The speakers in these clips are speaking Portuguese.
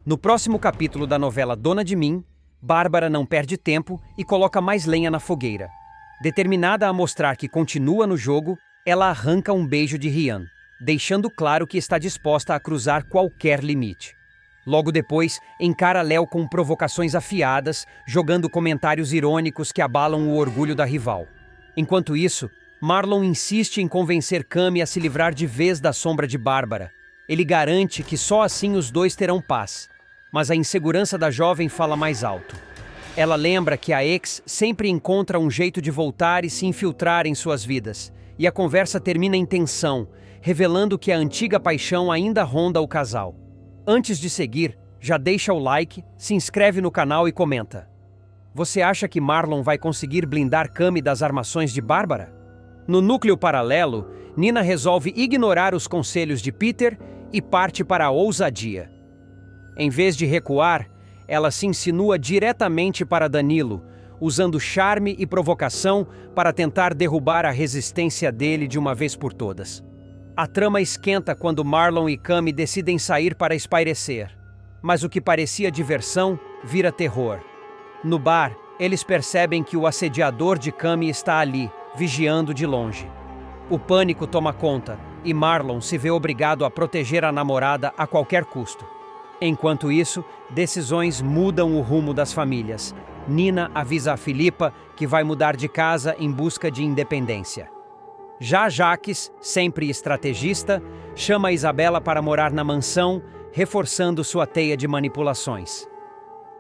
No próximo capítulo da novela Dona de Mim, Bárbara não perde tempo e coloca mais lenha na fogueira. Determinada a mostrar que continua no jogo, ela arranca um beijo de Rian, deixando claro que está disposta a cruzar qualquer limite. Logo depois, encara Léo com provocações afiadas, jogando comentários irônicos que abalam o orgulho da rival. Enquanto isso, Marlon insiste em convencer Cami a se livrar de vez da sombra de Bárbara. Ele garante que só assim os dois terão paz. Mas a insegurança da jovem fala mais alto. Ela lembra que a ex sempre encontra um jeito de voltar e se infiltrar em suas vidas. E a conversa termina em tensão, revelando que a antiga paixão ainda ronda o casal. Antes de seguir, já deixa o like, se inscreve no canal e comenta. Você acha que Marlon vai conseguir blindar Cami das armações de Bárbara? No núcleo paralelo, Nina resolve ignorar os conselhos de Peter e parte para a ousadia. Em vez de recuar, ela se insinua diretamente para Danilo, usando charme e provocação para tentar derrubar a resistência dele de uma vez por todas. A trama esquenta quando Marlon e Cami decidem sair para espairecer, mas o que parecia diversão vira terror. No bar, eles percebem que o assediador de Cami está ali, vigiando de longe. O pânico toma conta e Marlon se vê obrigado a proteger a namorada a qualquer custo. Enquanto isso, decisões mudam o rumo das famílias. Nina avisa a Filipa que vai mudar de casa em busca de independência. Já Jaques, sempre estrategista, chama a Isabela para morar na mansão, reforçando sua teia de manipulações.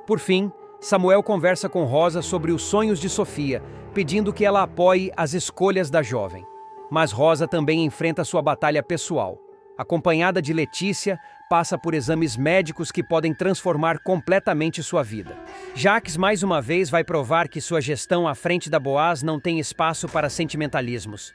Por fim, Samuel conversa com Rosa sobre os sonhos de Sofia, pedindo que ela apoie as escolhas da jovem. Mas Rosa também enfrenta sua batalha pessoal. Acompanhada de Letícia, passa por exames médicos que podem transformar completamente sua vida. Jaques mais uma vez vai provar que sua gestão à frente da Boaz não tem espaço para sentimentalismos.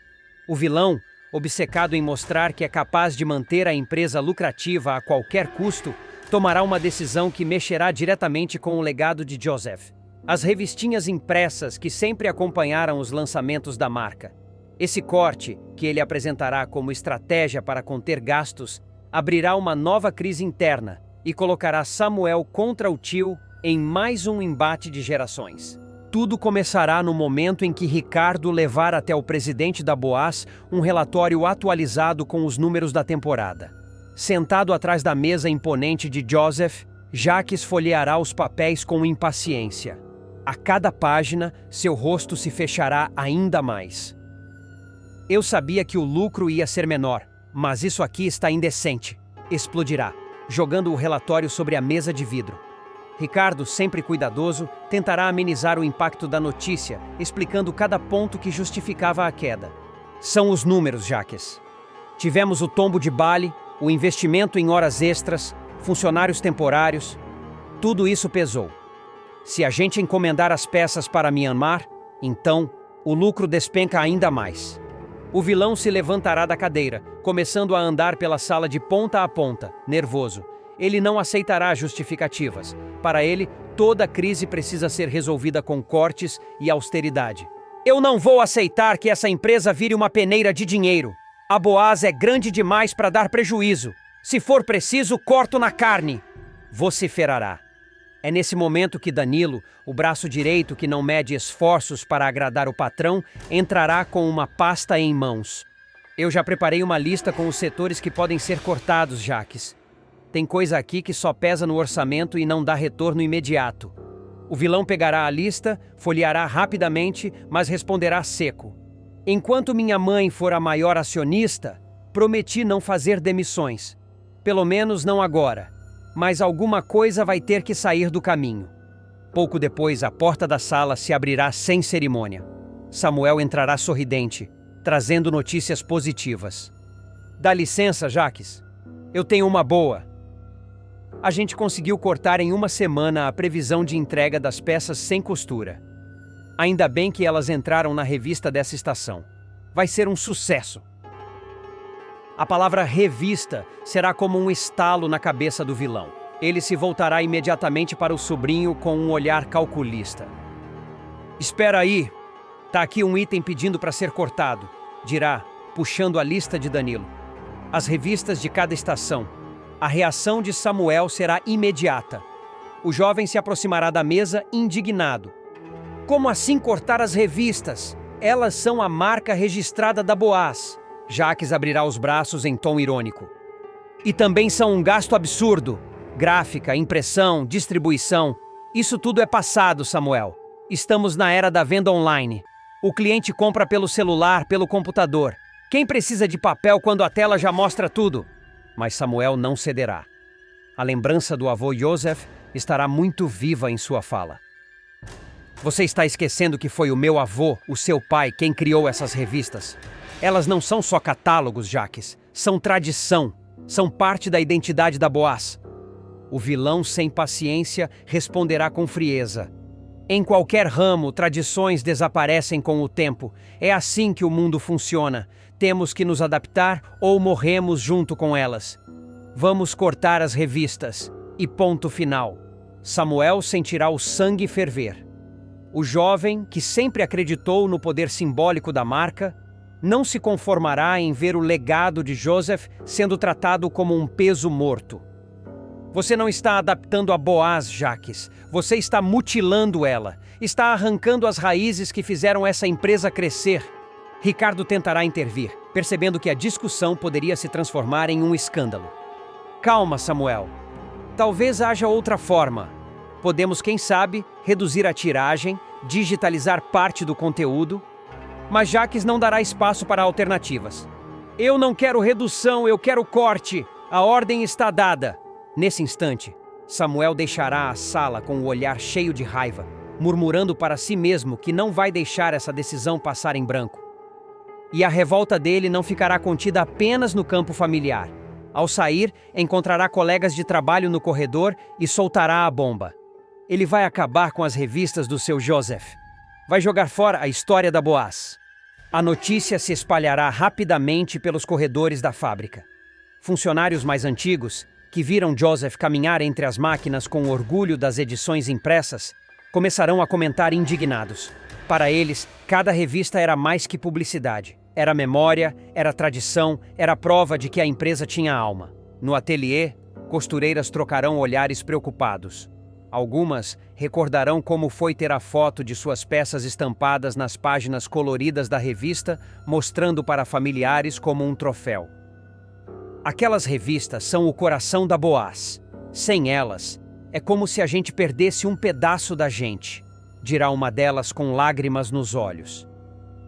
O vilão, obcecado em mostrar que é capaz de manter a empresa lucrativa a qualquer custo, tomará uma decisão que mexerá diretamente com o legado de Joseph. As revistinhas impressas que sempre acompanharam os lançamentos da marca. Esse corte, que ele apresentará como estratégia para conter gastos, abrirá uma nova crise interna e colocará Samuel contra o tio em mais um embate de gerações. Tudo começará no momento em que Ricardo levar até o presidente da Boaz um relatório atualizado com os números da temporada. Sentado atrás da mesa imponente de Joseph, Jaques folheará os papéis com impaciência. A cada página, seu rosto se fechará ainda mais. Eu sabia que o lucro ia ser menor, mas isso aqui está indecente. Explodirá, jogando o relatório sobre a mesa de vidro. Ricardo, sempre cuidadoso, tentará amenizar o impacto da notícia, explicando cada ponto que justificava a queda. São os números, Jaques. Tivemos o tombo de Bali, o investimento em horas extras, funcionários temporários. Tudo isso pesou. Se a gente encomendar as peças para Myanmar, então o lucro despenca ainda mais. O vilão se levantará da cadeira, começando a andar pela sala de ponta a ponta, nervoso. Ele não aceitará justificativas. Para ele, toda crise precisa ser resolvida com cortes e austeridade. Eu não vou aceitar que essa empresa vire uma peneira de dinheiro. A Boaz é grande demais para dar prejuízo. Se for preciso, corto na carne, vociferará. É nesse momento que Danilo, o braço direito que não mede esforços para agradar o patrão, entrará com uma pasta em mãos. Eu já preparei uma lista com os setores que podem ser cortados, Jaques. Tem coisa aqui que só pesa no orçamento e não dá retorno imediato. O vilão pegará a lista, folheará rapidamente, mas responderá seco. Enquanto minha mãe for a maior acionista, prometi não fazer demissões. Pelo menos não agora. Mas alguma coisa vai ter que sair do caminho. Pouco depois, a porta da sala se abrirá sem cerimônia. Samuel entrará sorridente, trazendo notícias positivas. Dá licença, Jaques. Eu tenho uma boa. A gente conseguiu cortar em uma semana a previsão de entrega das peças sem costura. Ainda bem que elas entraram na revista dessa estação. Vai ser um sucesso. A palavra revista será como um estalo na cabeça do vilão. Ele se voltará imediatamente para o sobrinho com um olhar calculista. Espera aí, tá aqui um item pedindo para ser cortado, dirá, puxando a lista de Danilo. As revistas de cada estação. A reação de Samuel será imediata. O jovem se aproximará da mesa indignado. Como assim cortar as revistas? Elas são a marca registrada da Boaz. Jacques abrirá os braços em tom irônico. E também são um gasto absurdo. Gráfica, impressão, distribuição. Isso tudo é passado, Samuel. Estamos na era da venda online. O cliente compra pelo celular, pelo computador. Quem precisa de papel quando a tela já mostra tudo? Mas Samuel não cederá. A lembrança do avô Joseph estará muito viva em sua fala. Você está esquecendo que foi o meu avô, o seu pai, quem criou essas revistas. Elas não são só catálogos, Jacques. São tradição. São parte da identidade da Boaz. O vilão sem paciência responderá com frieza. Em qualquer ramo, tradições desaparecem com o tempo. É assim que o mundo funciona. Temos que nos adaptar ou morremos junto com elas. Vamos cortar as revistas. E ponto final. Samuel sentirá o sangue ferver. O jovem, que sempre acreditou no poder simbólico da marca, não se conformará em ver o legado de Joseph sendo tratado como um peso morto. Você não está adaptando a Boaz, Jacques. Você está mutilando ela. Está arrancando as raízes que fizeram essa empresa crescer. Ricardo tentará intervir, percebendo que a discussão poderia se transformar em um escândalo. Calma, Samuel. Talvez haja outra forma. Podemos, quem sabe, reduzir a tiragem, digitalizar parte do conteúdo, mas Jacques não dará espaço para alternativas. Eu não quero redução, eu quero corte. A ordem está dada. Nesse instante, Samuel deixará a sala com o olhar cheio de raiva, murmurando para si mesmo que não vai deixar essa decisão passar em branco. E a revolta dele não ficará contida apenas no campo familiar. Ao sair, encontrará colegas de trabalho no corredor e soltará a bomba. Ele vai acabar com as revistas do seu Joseph. Vai jogar fora a história da Boaz. A notícia se espalhará rapidamente pelos corredores da fábrica. Funcionários mais antigos, que viram Joseph caminhar entre as máquinas com orgulho das edições impressas, começarão a comentar indignados. Para eles, cada revista era mais que publicidade. Era memória, era tradição, era prova de que a empresa tinha alma. No ateliê, costureiras trocarão olhares preocupados. Algumas recordarão como foi ter a foto de suas peças estampadas nas páginas coloridas da revista, mostrando para familiares como um troféu. Aquelas revistas são o coração da Boaz. Sem elas, é como se a gente perdesse um pedaço da gente, dirá uma delas com lágrimas nos olhos.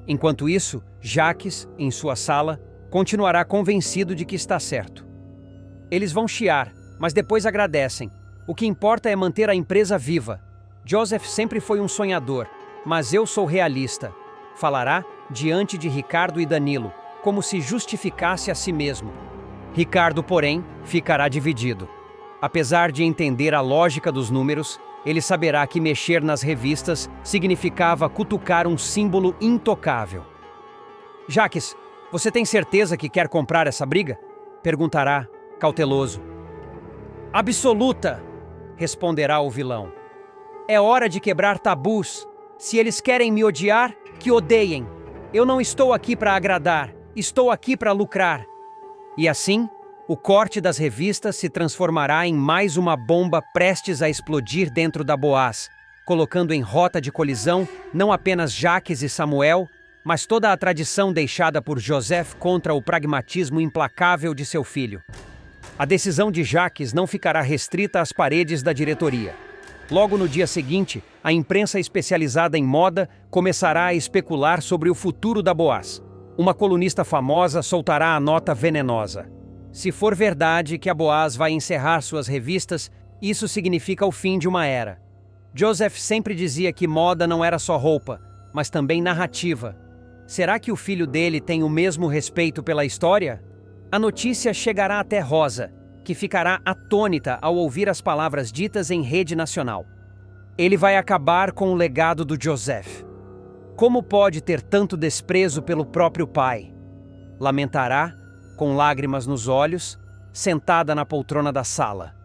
Enquanto isso, Jacques, em sua sala, continuará convencido de que está certo. Eles vão chiar, mas depois agradecem. O que importa é manter a empresa viva. Joseph sempre foi um sonhador, mas eu sou realista. Falará diante de Ricardo e Danilo, como se justificasse a si mesmo. Ricardo, porém, ficará dividido. Apesar de entender a lógica dos números, ele saberá que mexer nas revistas significava cutucar um símbolo intocável. Jacques, você tem certeza que quer comprar essa briga? Perguntará, cauteloso. Absoluta, responderá o vilão. É hora de quebrar tabus. Se eles querem me odiar, que odeiem. Eu não estou aqui para agradar, estou aqui para lucrar. E assim, o corte das revistas se transformará em mais uma bomba prestes a explodir dentro da Boaz, colocando em rota de colisão não apenas Jacques e Samuel, mas toda a tradição deixada por Joseph contra o pragmatismo implacável de seu filho. A decisão de Jacques não ficará restrita às paredes da diretoria. Logo no dia seguinte, a imprensa especializada em moda começará a especular sobre o futuro da Boaz. Uma colunista famosa soltará a nota venenosa. Se for verdade que a Boaz vai encerrar suas revistas, isso significa o fim de uma era. Joseph sempre dizia que moda não era só roupa, mas também narrativa. Será que o filho dele tem o mesmo respeito pela história? A notícia chegará até Rosa, que ficará atônita ao ouvir as palavras ditas em rede nacional. Ele vai acabar com o legado do Joseph. Como pode ter tanto desprezo pelo próprio pai? Lamentará, com lágrimas nos olhos, sentada na poltrona da sala.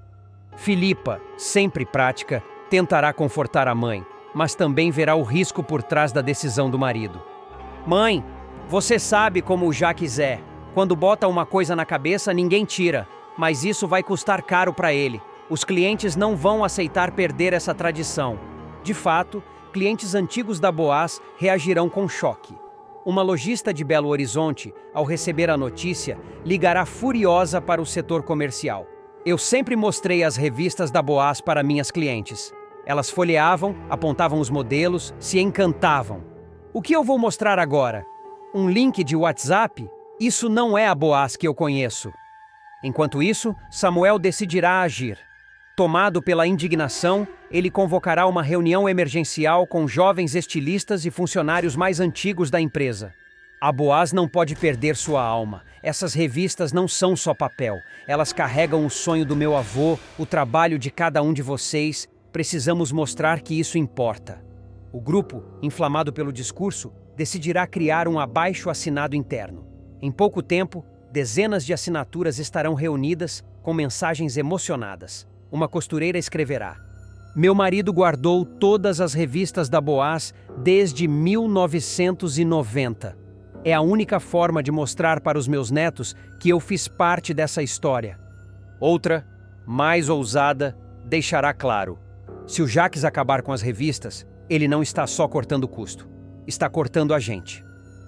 Filipa, sempre prática, tentará confortar a mãe, mas também verá o risco por trás da decisão do marido. Mãe, você sabe como o Jacques é. Quando bota uma coisa na cabeça, ninguém tira. Mas isso vai custar caro para ele. Os clientes não vão aceitar perder essa tradição. De fato, clientes antigos da Boaz reagirão com choque. Uma lojista de Belo Horizonte, ao receber a notícia, ligará furiosa para o setor comercial. Eu sempre mostrei as revistas da Boaz para minhas clientes. Elas folheavam, apontavam os modelos, se encantavam. O que eu vou mostrar agora? Um link de WhatsApp? Isso não é a Boaz que eu conheço. Enquanto isso, Samuel decidirá agir. Tomado pela indignação, ele convocará uma reunião emergencial com jovens estilistas e funcionários mais antigos da empresa. A Boaz não pode perder sua alma. Essas revistas não são só papel. Elas carregam o sonho do meu avô, o trabalho de cada um de vocês. Precisamos mostrar que isso importa. O grupo, inflamado pelo discurso, decidirá criar um abaixo-assinado interno. Em pouco tempo, dezenas de assinaturas estarão reunidas com mensagens emocionadas. Uma costureira escreverá: "Meu marido guardou todas as revistas da Boaz desde 1990. É a única forma de mostrar para os meus netos que eu fiz parte dessa história." Outra, mais ousada, deixará claro: se o Jacques acabar com as revistas, ele não está só cortando custo, está cortando a gente.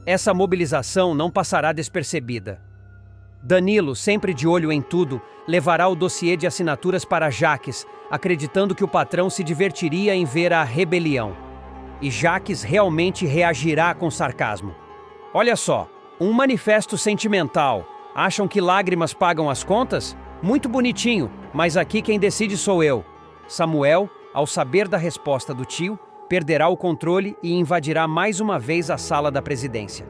Essa mobilização não passará despercebida. Danilo, sempre de olho em tudo, levará o dossiê de assinaturas para Jacques, acreditando que o patrão se divertiria em ver a rebelião. E Jacques realmente reagirá com sarcasmo. Olha só, um manifesto sentimental. Acham que lágrimas pagam as contas? Muito bonitinho, mas aqui quem decide sou eu. Samuel, ao saber da resposta do tio, perderá o controle e invadirá mais uma vez a sala da presidência.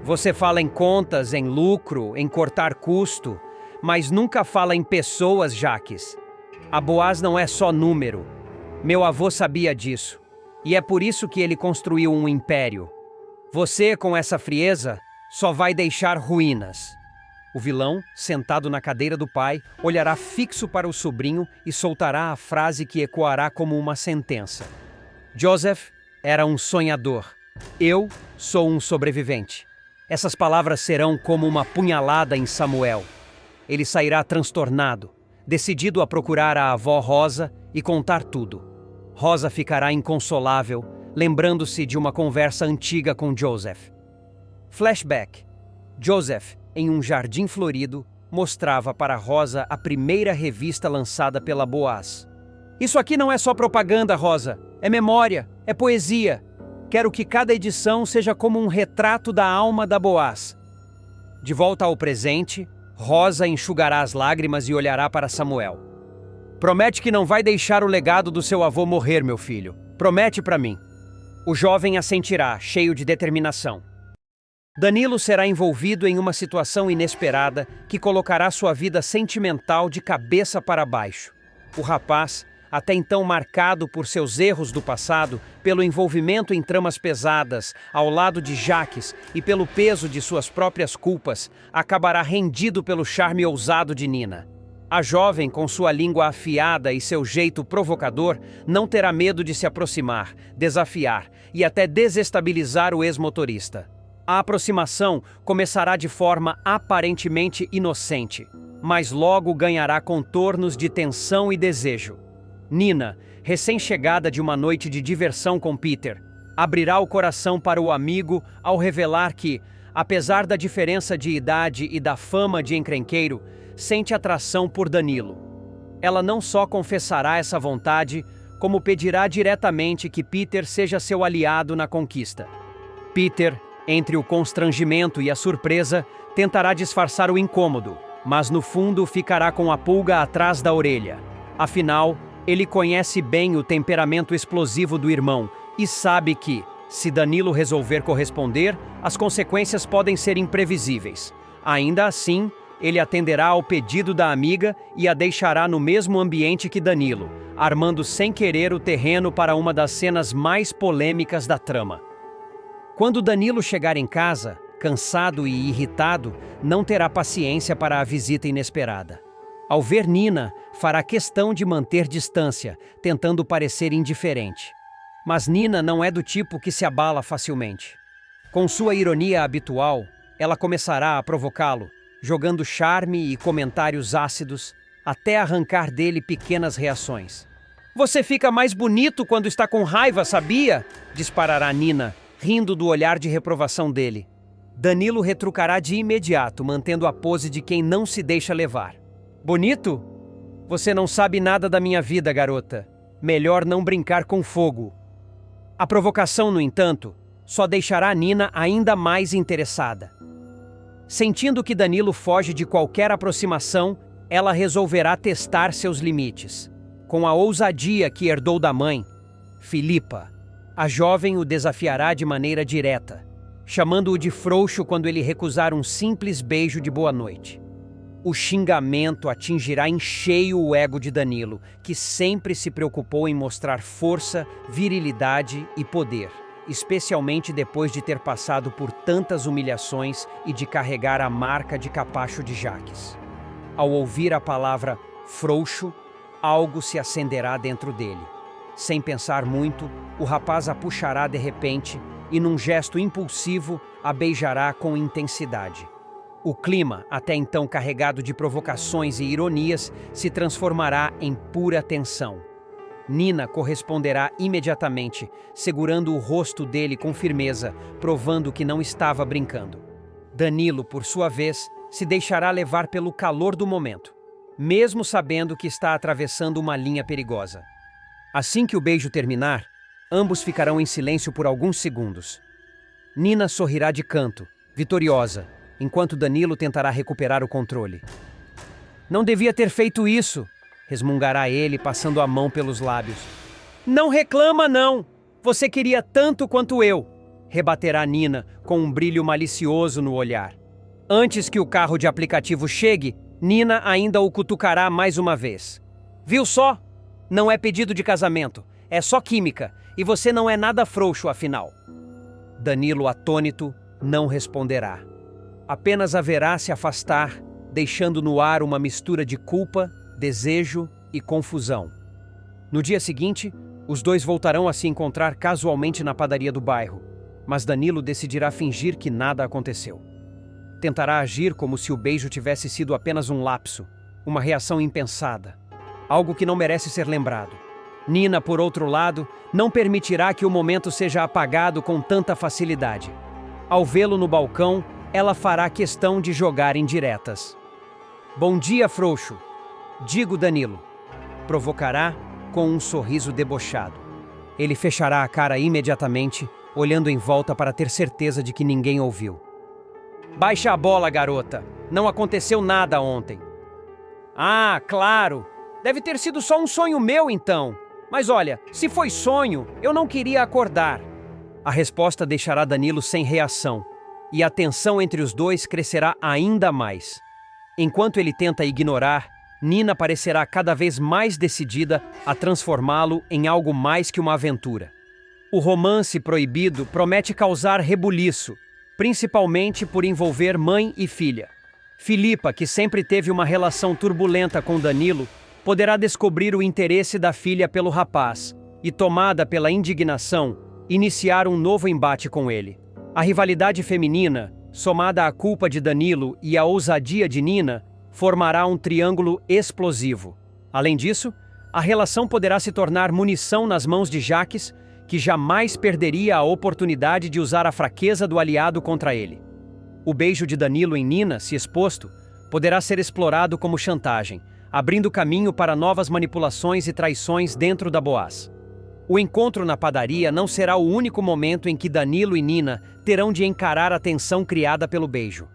Você fala em contas, em lucro, em cortar custo, mas nunca fala em pessoas, Jacques. A Boaz não é só número. Meu avô sabia disso. E é por isso que ele construiu um império. Você, com essa frieza, só vai deixar ruínas. O vilão, sentado na cadeira do pai, olhará fixo para o sobrinho e soltará a frase que ecoará como uma sentença. Joseph era um sonhador. Eu sou um sobrevivente. Essas palavras serão como uma punhalada em Samuel. Ele sairá transtornado, decidido a procurar a avó Rosa e contar tudo. Rosa ficará inconsolável, lembrando-se de uma conversa antiga com Joseph. Flashback. Joseph, em um jardim florido, mostrava para Rosa a primeira revista lançada pela Boaz. Isso aqui não é só propaganda, Rosa. É memória, é poesia. Quero que cada edição seja como um retrato da alma da Boaz. De volta ao presente, Rosa enxugará as lágrimas e olhará para Samuel. Promete que não vai deixar o legado do seu avô morrer, meu filho. Promete para mim. O jovem assentirá, cheio de determinação. Danilo será envolvido em uma situação inesperada que colocará sua vida sentimental de cabeça para baixo. O rapaz, até então marcado por seus erros do passado, pelo envolvimento em tramas pesadas, ao lado de Jacques e pelo peso de suas próprias culpas, acabará rendido pelo charme ousado de Nina. A jovem, com sua língua afiada e seu jeito provocador, não terá medo de se aproximar, desafiar e até desestabilizar o ex-motorista. A aproximação começará de forma aparentemente inocente, mas logo ganhará contornos de tensão e desejo. Nina, recém-chegada de uma noite de diversão com Peter, abrirá o coração para o amigo ao revelar que, apesar da diferença de idade e da fama de encrenqueiro, sente atração por Danilo. Ela não só confessará essa vontade, como pedirá diretamente que Peter seja seu aliado na conquista. Peter, entre o constrangimento e a surpresa, tentará disfarçar o incômodo, mas no fundo ficará com a pulga atrás da orelha. Afinal, ele conhece bem o temperamento explosivo do irmão e sabe que, se Danilo resolver corresponder, as consequências podem ser imprevisíveis. Ainda assim, ele atenderá ao pedido da amiga e a deixará no mesmo ambiente que Danilo, armando sem querer o terreno para uma das cenas mais polêmicas da trama. Quando Danilo chegar em casa, cansado e irritado, não terá paciência para a visita inesperada. Ao ver Nina, fará questão de manter distância, tentando parecer indiferente. Mas Nina não é do tipo que se abala facilmente. Com sua ironia habitual, ela começará a provocá-lo. jogando charme e comentários ácidos, até arrancar dele pequenas reações. "Você fica mais bonito quando está com raiva, sabia?" disparará Nina, rindo do olhar de reprovação dele. Danilo retrucará de imediato, mantendo a pose de quem não se deixa levar. "Bonito? Você não sabe nada da minha vida, garota. Melhor não brincar com fogo." A provocação, no entanto, só deixará Nina ainda mais interessada. Sentindo que Danilo foge de qualquer aproximação, ela resolverá testar seus limites. Com a ousadia que herdou da mãe, Filipa, a jovem o desafiará de maneira direta, chamando-o de frouxo quando ele recusar um simples beijo de boa noite. O xingamento atingirá em cheio o ego de Danilo, que sempre se preocupou em mostrar força, virilidade e poder, especialmente depois de ter passado por tantas humilhações e de carregar a marca de capacho de Jaques. Ao ouvir a palavra frouxo, algo se acenderá dentro dele. Sem pensar muito, o rapaz a puxará de repente e, num gesto impulsivo, a beijará com intensidade. O clima, até então carregado de provocações e ironias, se transformará em pura tensão. Nina corresponderá imediatamente, segurando o rosto dele com firmeza, provando que não estava brincando. Danilo, por sua vez, se deixará levar pelo calor do momento, mesmo sabendo que está atravessando uma linha perigosa. Assim que o beijo terminar, ambos ficarão em silêncio por alguns segundos. Nina sorrirá de canto, vitoriosa, enquanto Danilo tentará recuperar o controle. "Não devia ter feito isso", resmungará ele, passando a mão pelos lábios. "Não reclama, não! Você queria tanto quanto eu", rebaterá Nina, com um brilho malicioso no olhar. Antes que o carro de aplicativo chegue, Nina ainda o cutucará mais uma vez. "Viu só? Não é pedido de casamento, é só química, e você não é nada frouxo, afinal." Danilo, atônito, não responderá. Apenas haverá se afastar, deixando no ar uma mistura de culpa, desejo e confusão. No dia seguinte, os dois voltarão a se encontrar casualmente na padaria do bairro, mas Danilo decidirá fingir que nada aconteceu. Tentará agir como se o beijo tivesse sido apenas um lapso, uma reação impensada, algo que não merece ser lembrado. Nina, por outro lado, não permitirá que o momento seja apagado com tanta facilidade. Ao vê-lo no balcão, ela fará questão de jogar indiretas. "Bom dia, frouxo", digo Danilo. Provocará com um sorriso debochado. Ele fechará a cara imediatamente, olhando em volta para ter certeza de que ninguém ouviu. "Baixa a bola, garota. Não aconteceu nada ontem." "Ah, claro. Deve ter sido só um sonho meu, então. Mas olha, se foi sonho, eu não queria acordar." A resposta deixará Danilo sem reação, e a tensão entre os dois crescerá ainda mais. Enquanto ele tenta ignorar, Nina parecerá cada vez mais decidida a transformá-lo em algo mais que uma aventura. O romance proibido promete causar rebuliço, principalmente por envolver mãe e filha. Filipa, que sempre teve uma relação turbulenta com Danilo, poderá descobrir o interesse da filha pelo rapaz e, tomada pela indignação, iniciar um novo embate com ele. A rivalidade feminina, somada à culpa de Danilo e à ousadia de Nina, formará um triângulo explosivo. Além disso, a relação poderá se tornar munição nas mãos de Jaques, que jamais perderia a oportunidade de usar a fraqueza do aliado contra ele. O beijo de Danilo em Nina, se exposto, poderá ser explorado como chantagem, abrindo caminho para novas manipulações e traições dentro da Boaz. O encontro na padaria não será o único momento em que Danilo e Nina terão de encarar a tensão criada pelo beijo.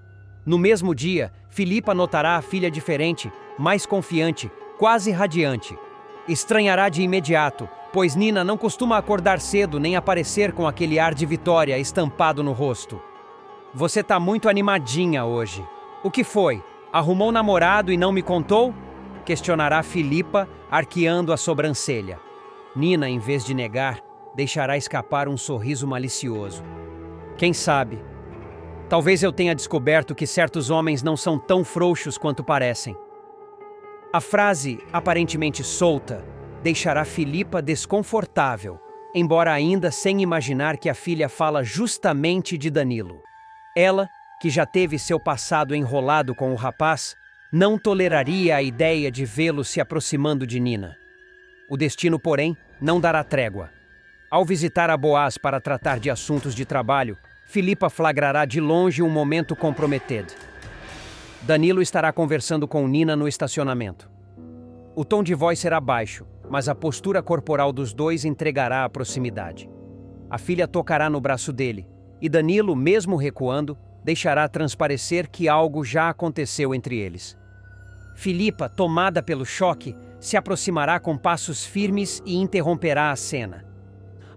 No mesmo dia, Filipa notará a filha diferente, mais confiante, quase radiante. Estranhará de imediato, pois Nina não costuma acordar cedo nem aparecer com aquele ar de vitória estampado no rosto. "Você tá muito animadinha hoje. O que foi? Arrumou namorado e não me contou?" questionará Filipa, arqueando a sobrancelha. Nina, em vez de negar, deixará escapar um sorriso malicioso. "Quem sabe? Talvez eu tenha descoberto que certos homens não são tão frouxos quanto parecem." A frase, aparentemente solta, deixará Filipa desconfortável, embora ainda sem imaginar que a filha fala justamente de Danilo. Ela, que já teve seu passado enrolado com o rapaz, não toleraria a ideia de vê-lo se aproximando de Nina. O destino, porém, não dará trégua. Ao visitar a Boaz para tratar de assuntos de trabalho, Filipa flagrará de longe um momento comprometido. Danilo estará conversando com Nina no estacionamento. O tom de voz será baixo, mas a postura corporal dos dois entregará a proximidade. A filha tocará no braço dele, e Danilo, mesmo recuando, deixará transparecer que algo já aconteceu entre eles. Filipa, tomada pelo choque, se aproximará com passos firmes e interromperá a cena.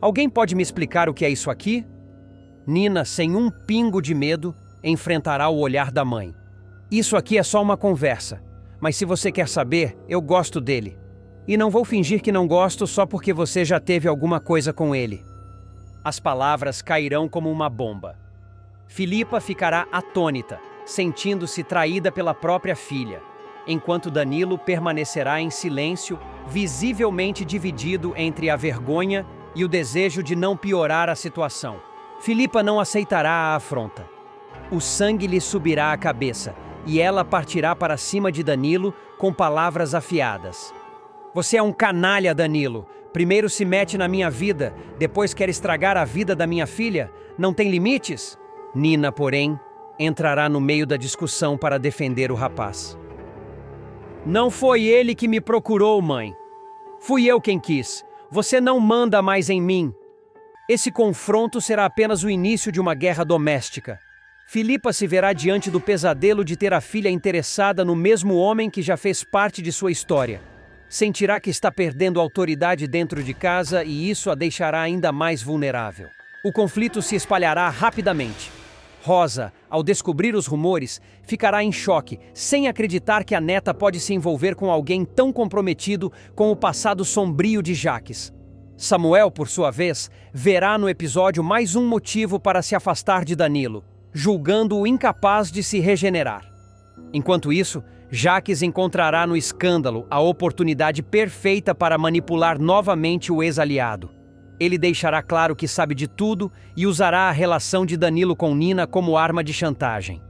Alguém pode me explicar o que é isso aqui? Nina, sem um pingo de medo, enfrentará o olhar da mãe. Isso aqui é só uma conversa, mas se você quer saber, eu gosto dele. E não vou fingir que não gosto só porque você já teve alguma coisa com ele. As palavras cairão como uma bomba. Filipa ficará atônita, sentindo-se traída pela própria filha, enquanto Danilo permanecerá em silêncio, visivelmente dividido entre a vergonha e o desejo de não piorar a situação. Filipa não aceitará a afronta. O sangue lhe subirá à cabeça e ela partirá para cima de Danilo com palavras afiadas. Você é um canalha, Danilo. Primeiro se mete na minha vida, depois quer estragar a vida da minha filha? Não tem limites? Nina, porém, entrará no meio da discussão para defender o rapaz. Não foi ele que me procurou, mãe. Fui eu quem quis. Você não manda mais em mim. Esse confronto será apenas o início de uma guerra doméstica. Filipa se verá diante do pesadelo de ter a filha interessada no mesmo homem que já fez parte de sua história. Sentirá que está perdendo autoridade dentro de casa e isso a deixará ainda mais vulnerável. O conflito se espalhará rapidamente. Rosa, ao descobrir os rumores, ficará em choque, sem acreditar que a neta pode se envolver com alguém tão comprometido com o passado sombrio de Jaques. Samuel, por sua vez, verá no episódio mais um motivo para se afastar de Danilo, julgando-o incapaz de se regenerar. Enquanto isso, Jaques encontrará no escândalo a oportunidade perfeita para manipular novamente o ex-aliado. Ele deixará claro que sabe de tudo e usará a relação de Danilo com Nina como arma de chantagem.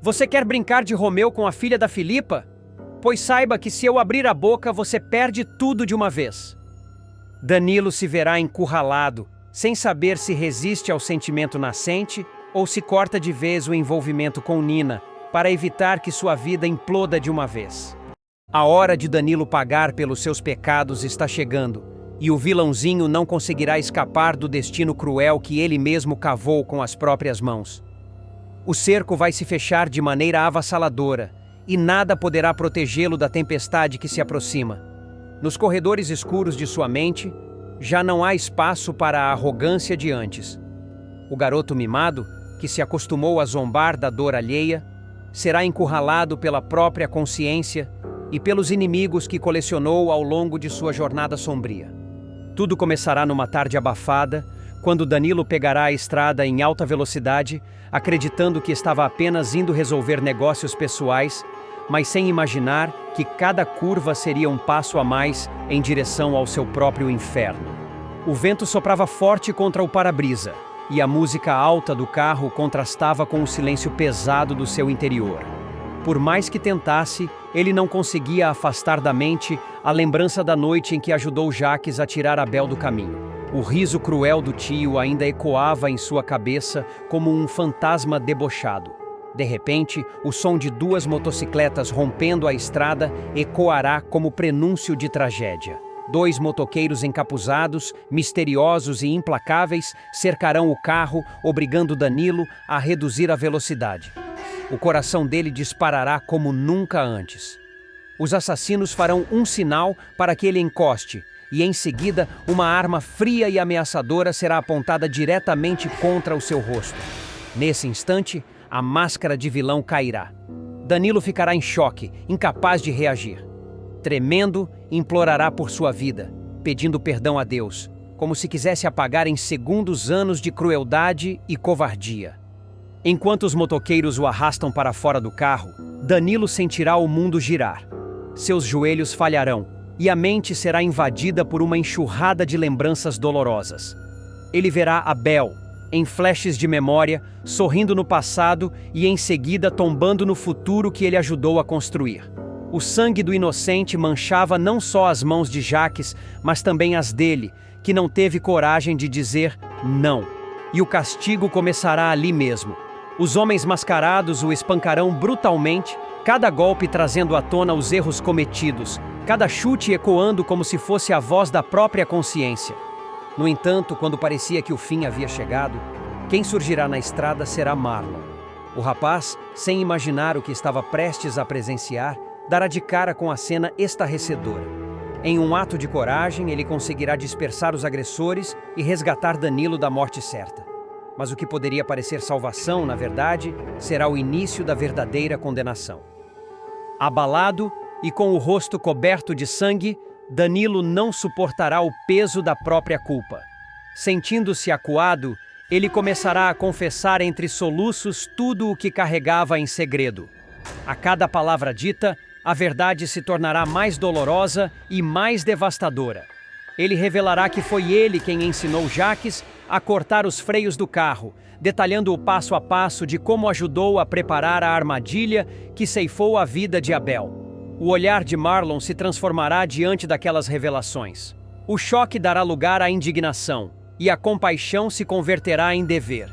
Você quer brincar de Romeu com a filha da Filipa? Pois saiba que se eu abrir a boca, você perde tudo de uma vez. Danilo se verá encurralado, sem saber se resiste ao sentimento nascente ou se corta de vez o envolvimento com Nina, para evitar que sua vida imploda de uma vez. A hora de Danilo pagar pelos seus pecados está chegando, e o vilãozinho não conseguirá escapar do destino cruel que ele mesmo cavou com as próprias mãos. O cerco vai se fechar de maneira avassaladora, e nada poderá protegê-lo da tempestade que se aproxima. Nos corredores escuros de sua mente, já não há espaço para a arrogância de antes. O garoto mimado, que se acostumou a zombar da dor alheia, será encurralado pela própria consciência e pelos inimigos que colecionou ao longo de sua jornada sombria. Tudo começará numa tarde abafada, quando Danilo pegará a estrada em alta velocidade, acreditando que estava apenas indo resolver negócios pessoais, mas sem imaginar que cada curva seria um passo a mais em direção ao seu próprio inferno. O vento soprava forte contra o para-brisa, e a música alta do carro contrastava com o silêncio pesado do seu interior. Por mais que tentasse, ele não conseguia afastar da mente a lembrança da noite em que ajudou Jaques a tirar Abel do caminho. O riso cruel do tio ainda ecoava em sua cabeça como um fantasma debochado. De repente, o som de duas motocicletas rompendo a estrada ecoará como prenúncio de tragédia. 2 motoqueiros encapuzados, misteriosos e implacáveis, cercarão o carro, obrigando Danilo a reduzir a velocidade. O coração dele disparará como nunca antes. Os assassinos farão um sinal para que ele encoste, e em seguida, uma arma fria e ameaçadora será apontada diretamente contra o seu rosto. Nesse instante, a máscara de vilão cairá. Danilo ficará em choque, incapaz de reagir. Tremendo, implorará por sua vida, pedindo perdão a Deus, como se quisesse apagar em segundos anos de crueldade e covardia. Enquanto os motoqueiros o arrastam para fora do carro, Danilo sentirá o mundo girar. Seus joelhos falharão e a mente será invadida por uma enxurrada de lembranças dolorosas. Ele verá Abel, em flashes de memória, sorrindo no passado e em seguida tombando no futuro que ele ajudou a construir. O sangue do inocente manchava não só as mãos de Jacques, mas também as dele, que não teve coragem de dizer não. E o castigo começará ali mesmo. Os homens mascarados o espancarão brutalmente, cada golpe trazendo à tona os erros cometidos, cada chute ecoando como se fosse a voz da própria consciência. No entanto, quando parecia que o fim havia chegado, quem surgirá na estrada será Marlon. O rapaz, sem imaginar o que estava prestes a presenciar, dará de cara com a cena estarrecedora. Em um ato de coragem, ele conseguirá dispersar os agressores e resgatar Danilo da morte certa. Mas o que poderia parecer salvação, na verdade, será o início da verdadeira condenação. Abalado e com o rosto coberto de sangue, Danilo não suportará o peso da própria culpa. Sentindo-se acuado, ele começará a confessar entre soluços tudo o que carregava em segredo. A cada palavra dita, a verdade se tornará mais dolorosa e mais devastadora. Ele revelará que foi ele quem ensinou Jacques a cortar os freios do carro, detalhando o passo a passo de como ajudou a preparar a armadilha que ceifou a vida de Abel. O olhar de Marlon se transformará diante daquelas revelações. O choque dará lugar à indignação, e a compaixão se converterá em dever.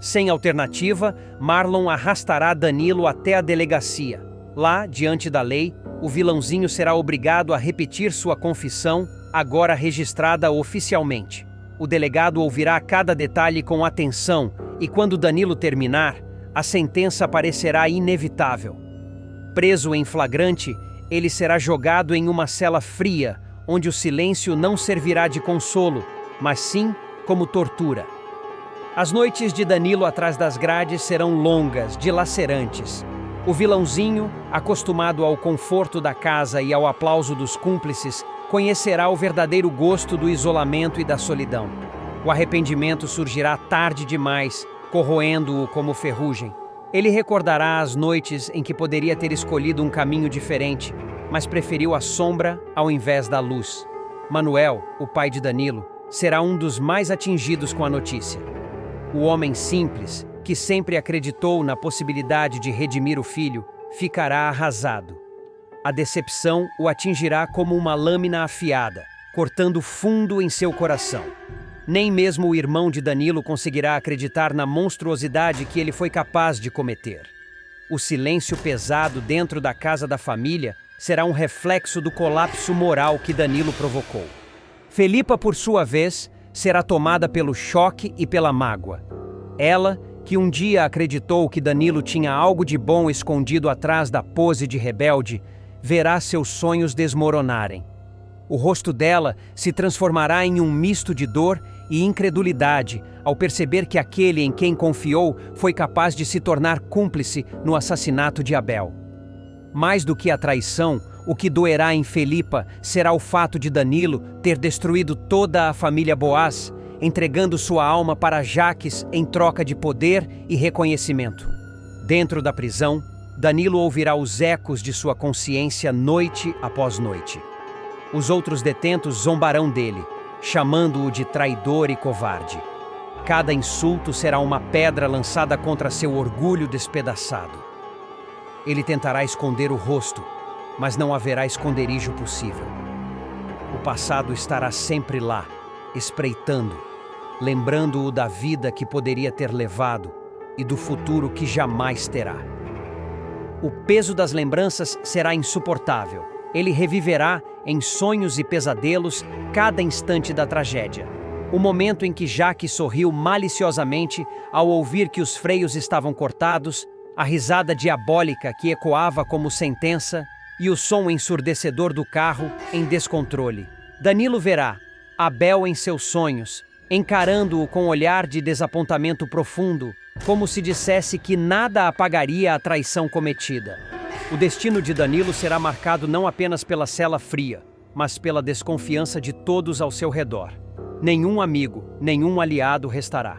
Sem alternativa, Marlon arrastará Danilo até a delegacia. Lá, diante da lei, o vilãozinho será obrigado a repetir sua confissão, agora registrada oficialmente. O delegado ouvirá cada detalhe com atenção e, quando Danilo terminar, a sentença parecerá inevitável. Preso em flagrante, ele será jogado em uma cela fria, onde o silêncio não servirá de consolo, mas sim como tortura. As noites de Danilo atrás das grades serão longas, dilacerantes. O vilãozinho, acostumado ao conforto da casa e ao aplauso dos cúmplices, conhecerá o verdadeiro gosto do isolamento e da solidão. O arrependimento surgirá tarde demais, corroendo-o como ferrugem. Ele recordará as noites em que poderia ter escolhido um caminho diferente, mas preferiu a sombra ao invés da luz. Manuel, o pai de Danilo, será um dos mais atingidos com a notícia. O homem simples, que sempre acreditou na possibilidade de redimir o filho, ficará arrasado. A decepção o atingirá como uma lâmina afiada, cortando fundo em seu coração. Nem mesmo o irmão de Danilo conseguirá acreditar na monstruosidade que ele foi capaz de cometer. O silêncio pesado dentro da casa da família será um reflexo do colapso moral que Danilo provocou. Felipa, por sua vez, será tomada pelo choque e pela mágoa. Ela, que um dia acreditou que Danilo tinha algo de bom escondido atrás da pose de rebelde, verá seus sonhos desmoronarem. O rosto dela se transformará em um misto de dor e incredulidade ao perceber que aquele em quem confiou foi capaz de se tornar cúmplice no assassinato de Abel. Mais do que a traição, o que doerá em Felipa será o fato de Danilo ter destruído toda a família Boaz, entregando sua alma para Jacques em troca de poder e reconhecimento. Dentro da prisão, Danilo ouvirá os ecos de sua consciência noite após noite. Os outros detentos zombarão dele, chamando-o de traidor e covarde. Cada insulto será uma pedra lançada contra seu orgulho despedaçado. Ele tentará esconder o rosto, mas não haverá esconderijo possível. O passado estará sempre lá, espreitando, lembrando-o da vida que poderia ter levado e do futuro que jamais terá. O peso das lembranças será insuportável. Ele reviverá, em sonhos e pesadelos, cada instante da tragédia. O momento em que Jacques sorriu maliciosamente ao ouvir que os freios estavam cortados, a risada diabólica que ecoava como sentença e o som ensurdecedor do carro em descontrole. Danilo verá Abel em seus sonhos, encarando-o com olhar de desapontamento profundo, como se dissesse que nada apagaria a traição cometida. O destino de Danilo será marcado não apenas pela cela fria, mas pela desconfiança de todos ao seu redor. Nenhum amigo, nenhum aliado restará.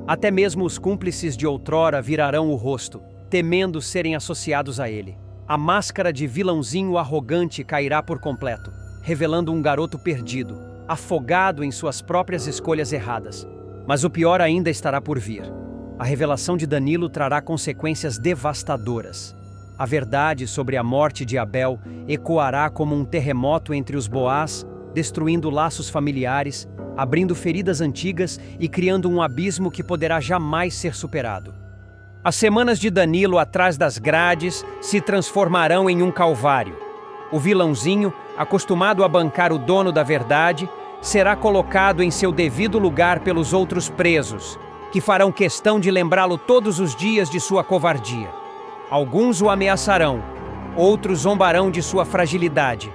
Até mesmo os cúmplices de outrora virarão o rosto, temendo serem associados a ele. A máscara de vilãozinho arrogante cairá por completo, revelando um garoto perdido, afogado em suas próprias escolhas erradas. Mas o pior ainda estará por vir. A revelação de Danilo trará consequências devastadoras. A verdade sobre a morte de Abel ecoará como um terremoto entre os Boaz, destruindo laços familiares, abrindo feridas antigas e criando um abismo que poderá jamais ser superado. As semanas de Danilo atrás das grades se transformarão em um calvário. O vilãozinho, acostumado a bancar o dono da verdade, será colocado em seu devido lugar pelos outros presos, que farão questão de lembrá-lo todos os dias de sua covardia. Alguns o ameaçarão, outros zombarão de sua fragilidade,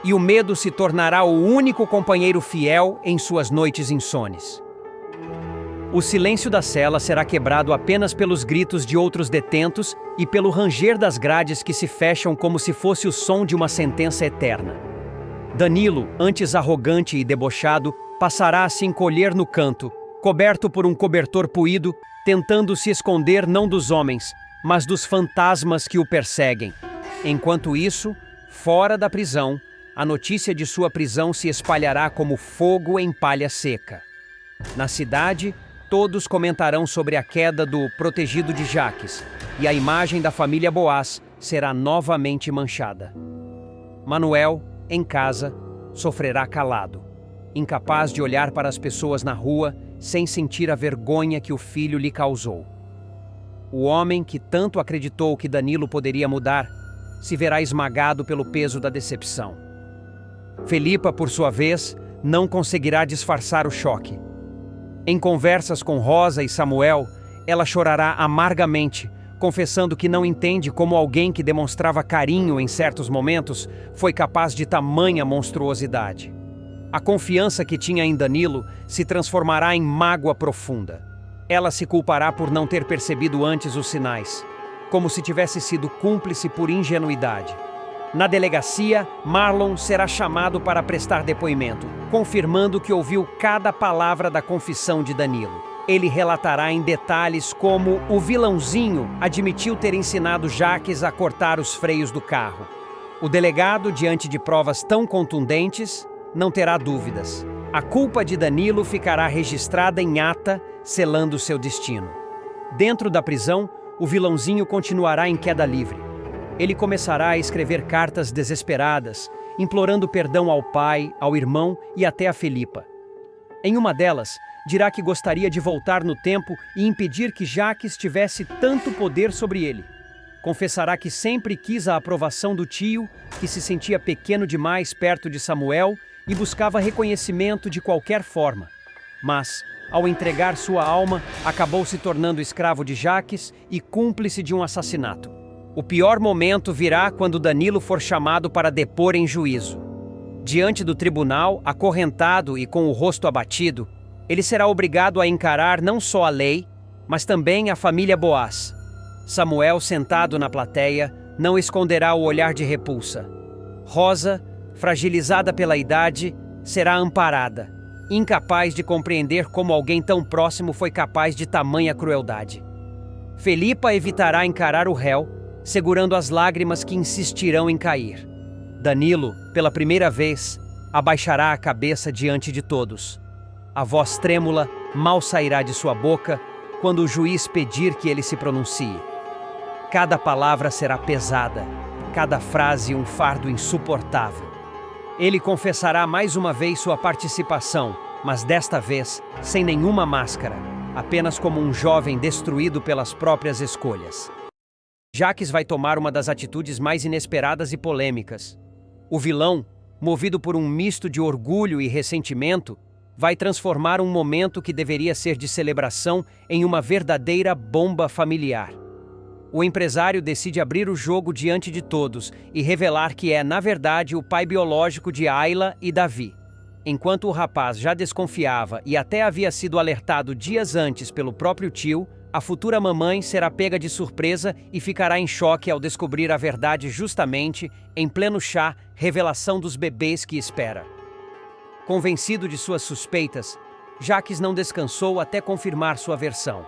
e o medo se tornará o único companheiro fiel em suas noites insones. O silêncio da cela será quebrado apenas pelos gritos de outros detentos e pelo ranger das grades que se fecham como se fosse o som de uma sentença eterna. Danilo, antes arrogante e debochado, passará a se encolher no canto, coberto por um cobertor puído, tentando se esconder não dos homens, mas dos fantasmas que o perseguem. Enquanto isso, fora da prisão, a notícia de sua prisão se espalhará como fogo em palha seca. Na cidade, todos comentarão sobre a queda do protegido de Jaques, e a imagem da família Boaz será novamente manchada. Manuel, em casa, sofrerá calado, incapaz de olhar para as pessoas na rua sem sentir a vergonha que o filho lhe causou. O homem que tanto acreditou que Danilo poderia mudar, se verá esmagado pelo peso da decepção. Felipa, por sua vez, não conseguirá disfarçar o choque. Em conversas com Rosa e Samuel, ela chorará amargamente, confessando que não entende como alguém que demonstrava carinho em certos momentos foi capaz de tamanha monstruosidade. A confiança que tinha em Danilo se transformará em mágoa profunda. Ela se culpará por não ter percebido antes os sinais, como se tivesse sido cúmplice por ingenuidade. Na delegacia, Marlon será chamado para prestar depoimento, confirmando que ouviu cada palavra da confissão de Danilo. Ele relatará em detalhes como o vilãozinho admitiu ter ensinado Jaques a cortar os freios do carro. O delegado, diante de provas tão contundentes, não terá dúvidas. A culpa de Danilo ficará registrada em ata, selando seu destino. Dentro da prisão, o vilãozinho continuará em queda livre. Ele começará a escrever cartas desesperadas, implorando perdão ao pai, ao irmão e até a Felipa. Em uma delas, dirá que gostaria de voltar no tempo e impedir que Jaques tivesse tanto poder sobre ele. Confessará que sempre quis a aprovação do tio, que se sentia pequeno demais perto de Samuel e buscava reconhecimento de qualquer forma. Mas, ao entregar sua alma, acabou se tornando escravo de Jaques e cúmplice de um assassinato. O pior momento virá quando Danilo for chamado para depor em juízo. Diante do tribunal, acorrentado e com o rosto abatido, ele será obrigado a encarar não só a lei, mas também a família Boaz. Samuel, sentado na plateia, não esconderá o olhar de repulsa. Rosa, fragilizada pela idade, será amparada, incapaz de compreender como alguém tão próximo foi capaz de tamanha crueldade. Felipa evitará encarar o réu, segurando as lágrimas que insistirão em cair. Danilo, pela primeira vez, abaixará a cabeça diante de todos. A voz trêmula mal sairá de sua boca quando o juiz pedir que ele se pronuncie. Cada palavra será pesada, cada frase um fardo insuportável. Ele confessará mais uma vez sua participação, mas desta vez sem nenhuma máscara, apenas como um jovem destruído pelas próprias escolhas. Jaques vai tomar uma das atitudes mais inesperadas e polêmicas. O vilão, movido por um misto de orgulho e ressentimento, vai transformar um momento que deveria ser de celebração em uma verdadeira bomba familiar. O empresário decide abrir o jogo diante de todos e revelar que é, na verdade, o pai biológico de Ayla e Davi. Enquanto o rapaz já desconfiava e até havia sido alertado dias antes pelo próprio tio, a futura mamãe será pega de surpresa e ficará em choque ao descobrir a verdade justamente, em pleno chá, revelação dos bebês que espera. Convencido de suas suspeitas, Jaques não descansou até confirmar sua versão.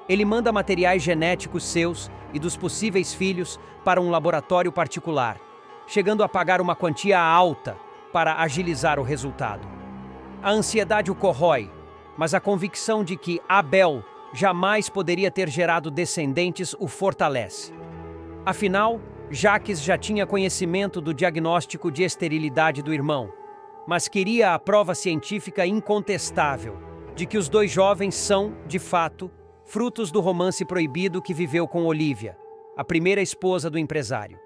Ele manda materiais genéticos seus e dos possíveis filhos para um laboratório particular, chegando a pagar uma quantia alta para agilizar o resultado. A ansiedade o corrói, mas a convicção de que Abel jamais poderia ter gerado descendentes o fortalece. Afinal, Jacques já tinha conhecimento do diagnóstico de esterilidade do irmão, mas queria a prova científica incontestável de que os dois jovens são, de fato, frutos do romance proibido que viveu com Olivia, a primeira esposa do empresário.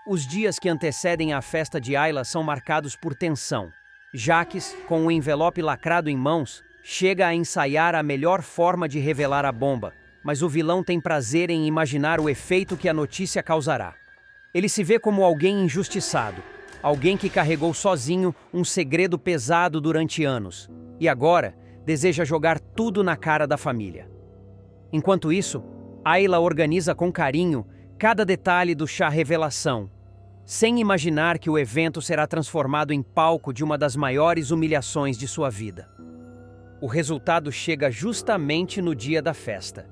Os dias que antecedem a festa de Ayla são marcados por tensão. Jacques, com um envelope lacrado em mãos, chega a ensaiar a melhor forma de revelar a bomba, mas o vilão tem prazer em imaginar o efeito que a notícia causará. Ele se vê como alguém injustiçado, alguém que carregou sozinho um segredo pesado durante anos, e agora deseja jogar tudo na cara da família. Enquanto isso, Ayla organiza com carinho cada detalhe do chá revelação, sem imaginar que o evento será transformado em palco de uma das maiores humilhações de sua vida. O resultado chega justamente no dia da festa.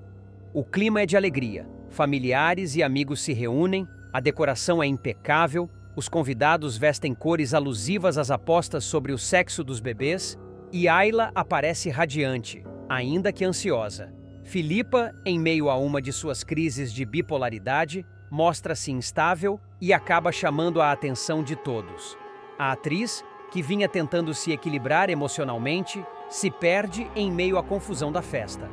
O clima é de alegria, familiares e amigos se reúnem, a decoração é impecável, os convidados vestem cores alusivas às apostas sobre o sexo dos bebês e Ayla aparece radiante, ainda que ansiosa. Filipa, em meio a uma de suas crises de bipolaridade, mostra-se instável e acaba chamando a atenção de todos. A atriz, que vinha tentando se equilibrar emocionalmente, se perde em meio à confusão da festa.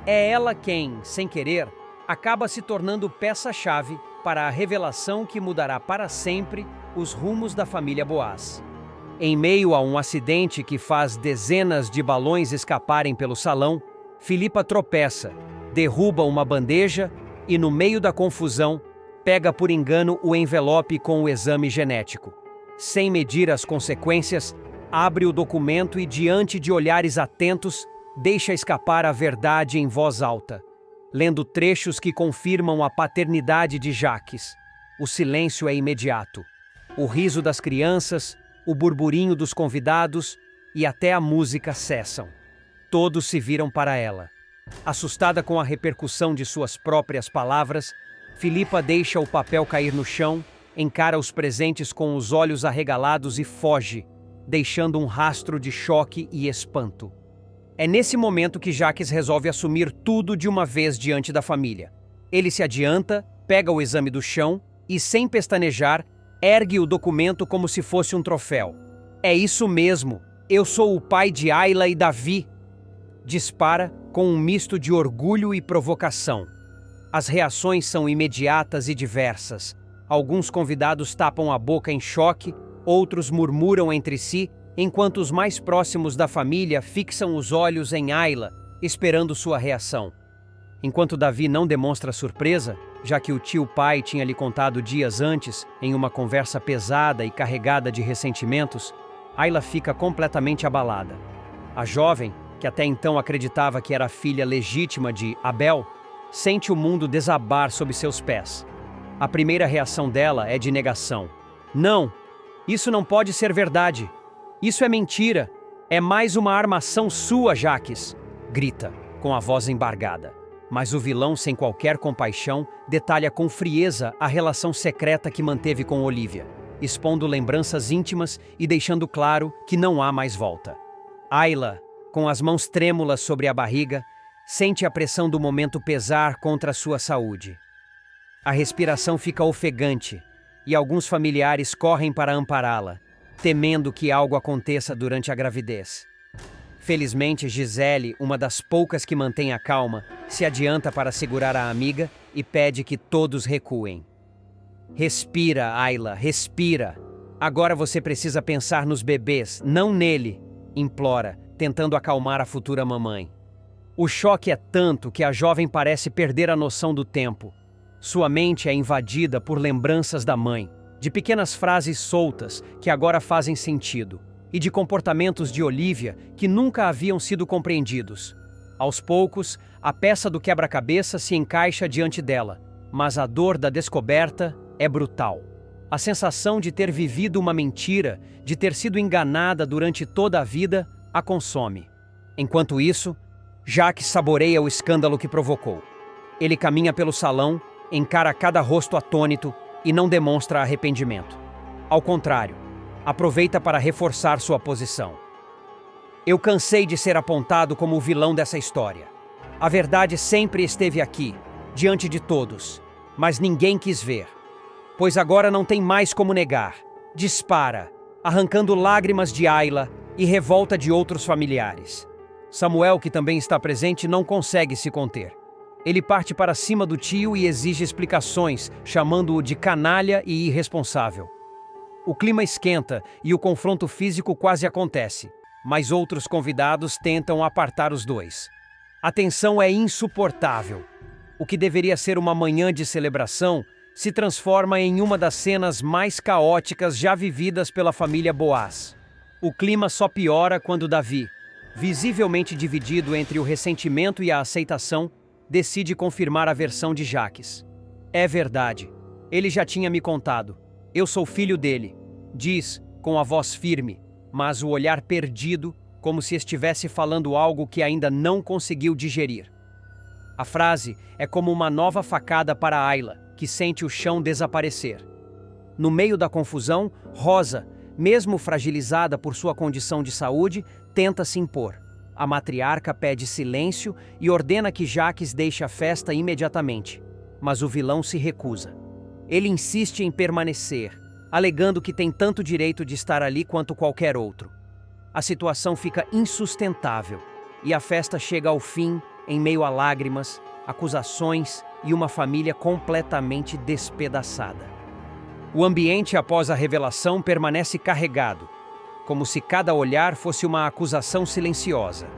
É ela quem, sem querer, acaba se tornando peça-chave para a revelação que mudará para sempre os rumos da família Boaz. Em meio a um acidente que faz dezenas de balões escaparem pelo salão, Filipa tropeça, derruba uma bandeja e, no meio da confusão, pega por engano o envelope com o exame genético. Sem medir as consequências, abre o documento e, diante de olhares atentos, deixa escapar a verdade em voz alta, lendo trechos que confirmam a paternidade de Jacques. O silêncio é imediato. O riso das crianças, o burburinho dos convidados e até a música cessam. Todos se viram para ela. Assustada com a repercussão de suas próprias palavras, Filipa deixa o papel cair no chão, encara os presentes com os olhos arregalados e foge, deixando um rastro de choque e espanto. É nesse momento que Jacques resolve assumir tudo de uma vez diante da família. Ele se adianta, pega o exame do chão e, sem pestanejar, ergue o documento como se fosse um troféu. É isso mesmo, eu sou o pai de Ayla e Davi. Dispara com um misto de orgulho e provocação. As reações são imediatas e diversas. Alguns convidados tapam a boca em choque, outros murmuram entre si, enquanto os mais próximos da família fixam os olhos em Ayla, esperando sua reação. Enquanto Davi não demonstra surpresa, já que o tio-pai tinha lhe contado dias antes, em uma conversa pesada e carregada de ressentimentos, Ayla fica completamente abalada. A jovem, que até então acreditava que era a filha legítima de Abel, sente o mundo desabar sob seus pés. A primeira reação dela é de negação. Não, isso não pode ser verdade. Isso é mentira. É mais uma armação sua, Jacques, grita, com a voz embargada. Mas o vilão, sem qualquer compaixão, detalha com frieza a relação secreta que manteve com Olivia, expondo lembranças íntimas e deixando claro que não há mais volta. Ayla, com as mãos trêmulas sobre a barriga, sente a pressão do momento pesar contra a sua saúde. A respiração fica ofegante e alguns familiares correm para ampará-la, temendo que algo aconteça durante a gravidez. Felizmente, Gisele, uma das poucas que mantém a calma, se adianta para segurar a amiga e pede que todos recuem. Respira, Ayla, respira. Agora você precisa pensar nos bebês, não nele, implora, tentando acalmar a futura mamãe. O choque é tanto que a jovem parece perder a noção do tempo. Sua mente é invadida por lembranças da mãe, de pequenas frases soltas que agora fazem sentido, e de comportamentos de Olivia que nunca haviam sido compreendidos. Aos poucos, a peça do quebra-cabeça se encaixa diante dela, mas a dor da descoberta é brutal. A sensação de ter vivido uma mentira, de ter sido enganada durante toda a vida, a consome. Enquanto isso, Jacques saboreia o escândalo que provocou. Ele caminha pelo salão, encara cada rosto atônito e não demonstra arrependimento. Ao contrário, aproveita para reforçar sua posição. Eu cansei de ser apontado como o vilão dessa história. A verdade sempre esteve aqui, diante de todos, mas ninguém quis ver. Pois agora não tem mais como negar. Dispara, arrancando lágrimas de Ayla e revolta de outros familiares. Samuel, que também está presente, não consegue se conter. Ele parte para cima do tio e exige explicações, chamando-o de canalha e irresponsável. O clima esquenta e o confronto físico quase acontece, mas outros convidados tentam apartar os dois. A tensão é insuportável. O que deveria ser uma manhã de celebração se transforma em uma das cenas mais caóticas já vividas pela família Boaz. O clima só piora quando Davi, visivelmente dividido entre o ressentimento e a aceitação, decide confirmar a versão de Jaques. É verdade. Ele já tinha me contado. Eu sou filho dele, diz com a voz firme, mas o olhar perdido, como se estivesse falando algo que ainda não conseguiu digerir. A frase é como uma nova facada para Ayla, que sente o chão desaparecer. No meio da confusão, Rosa, mesmo fragilizada por sua condição de saúde, tenta se impor. A matriarca pede silêncio e ordena que Jaques deixe a festa imediatamente, mas o vilão se recusa. Ele insiste em permanecer, alegando que tem tanto direito de estar ali quanto qualquer outro. A situação fica insustentável e a festa chega ao fim em meio a lágrimas, acusações e uma família completamente despedaçada. O ambiente após a revelação permanece carregado, como se cada olhar fosse uma acusação silenciosa.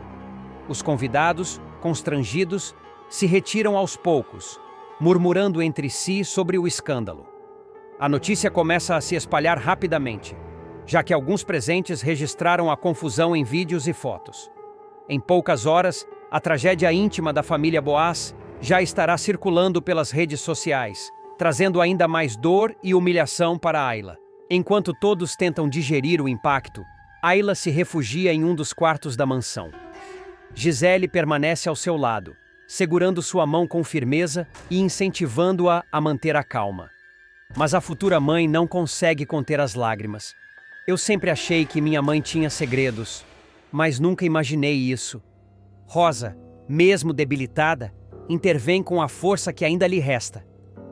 Os convidados, constrangidos, se retiram aos poucos, murmurando entre si sobre o escândalo. A notícia começa a se espalhar rapidamente, já que alguns presentes registraram a confusão em vídeos e fotos. Em poucas horas, a tragédia íntima da família Boaz já estará circulando pelas redes sociais, trazendo ainda mais dor e humilhação para Ayla. Enquanto todos tentam digerir o impacto, Ayla se refugia em um dos quartos da mansão. Gisele permanece ao seu lado, segurando sua mão com firmeza e incentivando-a a manter a calma. Mas a futura mãe não consegue conter as lágrimas. Eu sempre achei que minha mãe tinha segredos, mas nunca imaginei isso. Rosa, mesmo debilitada, intervém com a força que ainda lhe resta.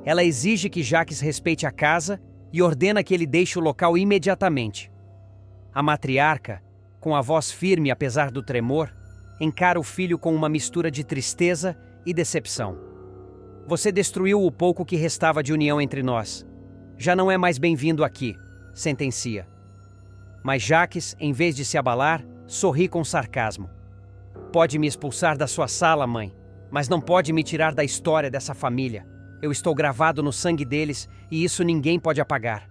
Ela exige que Jaques respeite a casa e ordena que ele deixe o local imediatamente. A matriarca, com a voz firme apesar do tremor, encara o filho com uma mistura de tristeza e decepção. Você destruiu o pouco que restava de união entre nós. Já não é mais bem-vindo aqui, sentencia. Mas Jaques, em vez de se abalar, sorri com sarcasmo. Pode me expulsar da sua sala, mãe, mas não pode me tirar da história dessa família. Eu estou gravado no sangue deles e isso ninguém pode apagar.